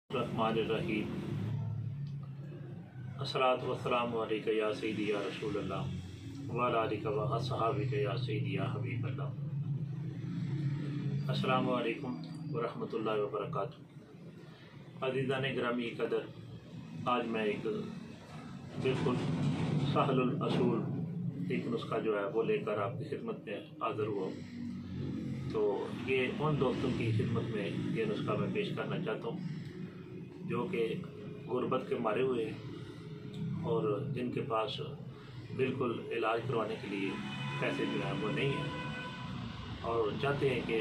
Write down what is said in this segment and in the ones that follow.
रहमानिर्रहीम। अस्सलातु वस्सलामु अलैका या सय्यदी या रसूल अल्लाह व अला आलिका व अस्हाबिका या सय्यदी या हबीब अल्लाह। अस्सलामु अलैकुम व रहमतुल्लाहि व बरकातुहू। अज़ीज़ान गिरामी कदर, आज मैं एक बिल्कुल सहलुल असूल एक नुस्खा जो है वो लेकर आपकी खिदमत में हाज़िर हुआ। तो ये उन दोस्तों की खिदमत में ये नुस्खा मैं पेश करना चाहता हूँ जो कि गुर्बत के मारे हुए और जिनके पास बिल्कुल इलाज करवाने के लिए पैसे जो हैं वो नहीं हैं और चाहते हैं कि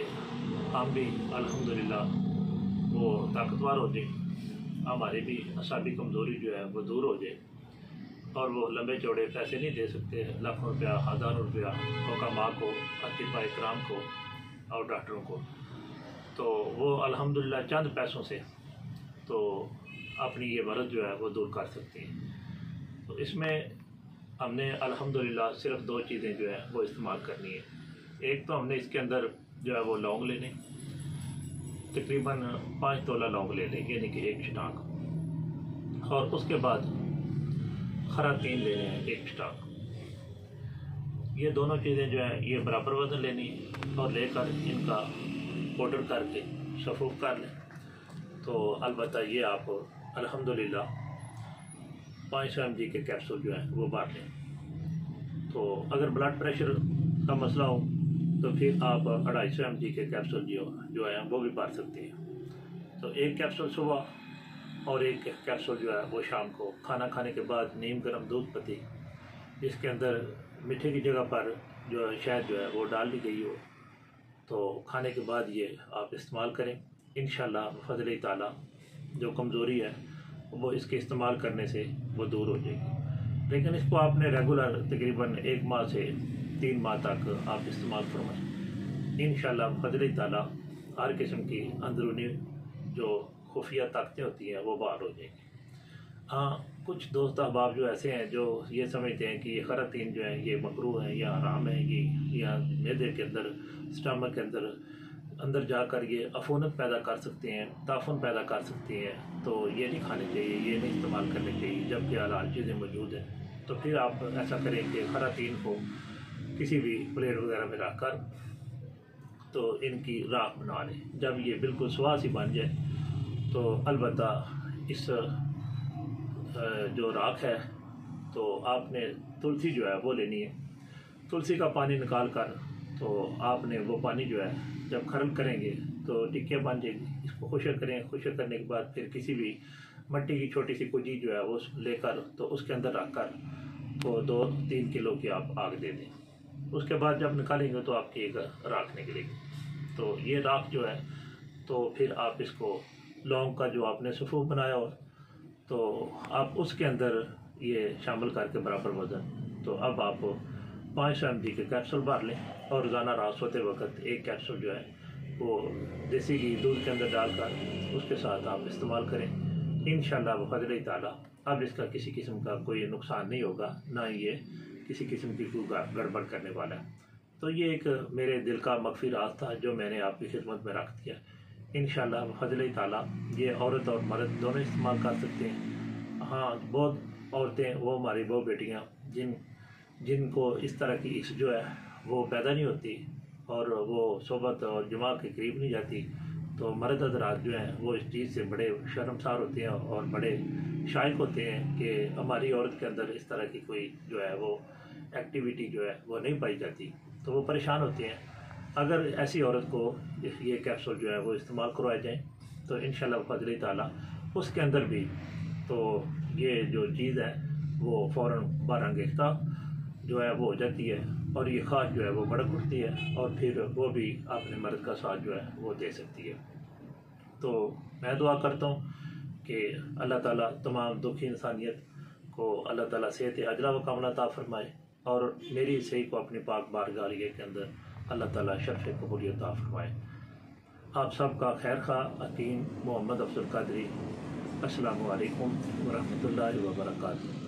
हम भी अल्हम्दुलिल्लाह वो ताकतवर हो जाए, हमारी भी असाबी कमज़ोरी जो है वो दूर हो जाए और वो लंबे चौड़े पैसे नहीं दे सकते, लाखों रुपया हज़ारों रुपया हुक्मा को, अतिफ़ा इकराम को और डॉक्टरों को, तो वो अल्हम्दुलिल्लाह चंद पैसों से तो अपनी ये मर्ज़ जो है वो दूर कर सकते हैं। तो इसमें हमने अल्हम्दुलिल्लाह सिर्फ दो चीज़ें जो है वो इस्तेमाल करनी है। एक तो हमने इसके अंदर जो है वो लौंग लेने, तकरीबन 5 तोला लौंग ले लें, यानी कि एक स्टाक, और उसके बाद खरातीन लेने हैं एक स्टाक। ये दोनों चीज़ें जो हैं ये बराबर वज़न लेनी है और लेकर इनका पाउडर करके शफूफ कर लें। तो अलबत्ता ये आप अल्हम्दुलिल्लाह 500 mg के कैप्सूल जो है वो बांट लें। तो अगर ब्लड प्रेशर का मसला हो तो फिर आप 250 mg के कैप्सूल जो है वो भी बांट सकते हैं। तो एक कैप्सूल सुबह और एक कैप्सूल जो है वो शाम को खाना खाने के बाद नीम गर्म दूध पत्ती, जिसके अंदर मीठे की जगह पर जो है शहद जो है वो डाल दी गई हो, तो खाने के बाद ये आप इस्तेमाल करें। इंशाअल्लाह फ़ज़ल ताला जो कमज़ोरी है वो इसके इस्तेमाल करने से वो दूर हो जाएगी। लेकिन इसको आपने रेगुलर तकरीबन 1 माह से 3 माह तक आप इस्तेमाल करवाएं। इंशाअल्लाह फ़ज़ल ताला हर किस्म की अंदरूनी जो खुफिया ताकतें होती हैं वो बाहर हो जाएंगी। हाँ, कुछ दोस्त अहबाब जो ऐसे हैं जो ये समझते हैं कि ये खरातीन जो है ये मकरूह है या हराम है, ये या मैदे के अंदर, स्टमक के अंदर जाकर ये अफूनत पैदा कर सकते हैं, ताफुन पैदा कर सकते हैं, तो ये नहीं खाने चाहिए, ये नहीं इस्तेमाल करने चाहिए, जबकि हलाल चीज़ें मौजूद हैं। तो फिर आप ऐसा करें कि खरातीन को किसी भी प्लेट वगैरह में रख कर तो इनकी राख बना लें। जब ये बिल्कुल सुहा सी बन जाए तो अलबत्ता इस जो राख है तो आपने तुलसी जो है वो लेनी है। तुलसी का पानी निकाल कर तो आपने वो पानी जो है जब खरल करेंगे तो टिक्कियाँ बन जाएगी। इसको खुशक करें, खुशक करने के बाद फिर किसी भी मिट्टी की छोटी सी कुजी जो है वो लेकर तो उसके अंदर रख कर तो 2-3 किलो की आप आग दे दें। उसके बाद जब निकालेंगे तो आपकी एक राख निकलेगी। तो ये राख जो है तो फिर आप इसको लौंग का जो आपने सफ़ूफ बनाया हो तो आप उसके अंदर ये शामिल करके बराबर वज़न, तो अब आप 500 mg के कैप्सूल भर लें और रोज़ाना रात सोते वक्त एक कैप्सूल जो है वो देसी घी दूध के अंदर डालकर उसके साथ आप इस्तेमाल करें। इंशाअल्लाह फ़ज़ल ताला अब इसका किसी किस्म का कोई नुकसान नहीं होगा, ना ही ये किसी किस्म की कोई गड़बड़ करने वाला है। तो ये एक मेरे दिल का मख्फी राज था जो मैंने आपकी खिदमत में रख दिया। इंशाअल्लाह फ़ज़ल ताला ये औरत और मर्द दोनों इस्तेमाल कर सकते हैं। हाँ, बहुत औरतें वो हमारी वो बेटियाँ जिनको इस तरह की इस जो है वो पैदा नहीं होती और वो सोबत और जुमा के करीब नहीं जाती, तो मर्द हज़रात जो हैं वो इस चीज़ से बड़े शर्मसार होते हैं और बड़े शायक होते हैं कि हमारी औरत के अंदर इस तरह की कोई जो है वो एक्टिविटी जो है वो नहीं पाई जाती, तो वो परेशान होते हैं। अगर ऐसी औरत को ये कैप्सूल जो है वो इस्तेमाल करवाए जाएँ तो इंशाअल्लाह फ़ज़ल ताला उसके अंदर भी तो ये जो चीज़ है वो फ़ौरन बारंगेख्ता जो है वो हो जाती है और ये खास जो है वो भड़क उठती है और फिर वो भी अपने मर्द का साथ जो है वो दे सकती है। तो मैं दुआ करता हूँ कि अल्लाह ताला तमाम दुखी इंसानियत को अल्लाह ताला सेहत अजला व कामना अता फरमाए और मेरी सही को अपनी पाक बारगाह के अंदर अल्लाह ताला शर्फ़ कबूलियत अता फरमाए। आप सबका खैर खा हकीम मोहम्मद अफजल कादरी। अस्सलामु अलैकुम व रहमतुल्लाहि व बरकातुहू।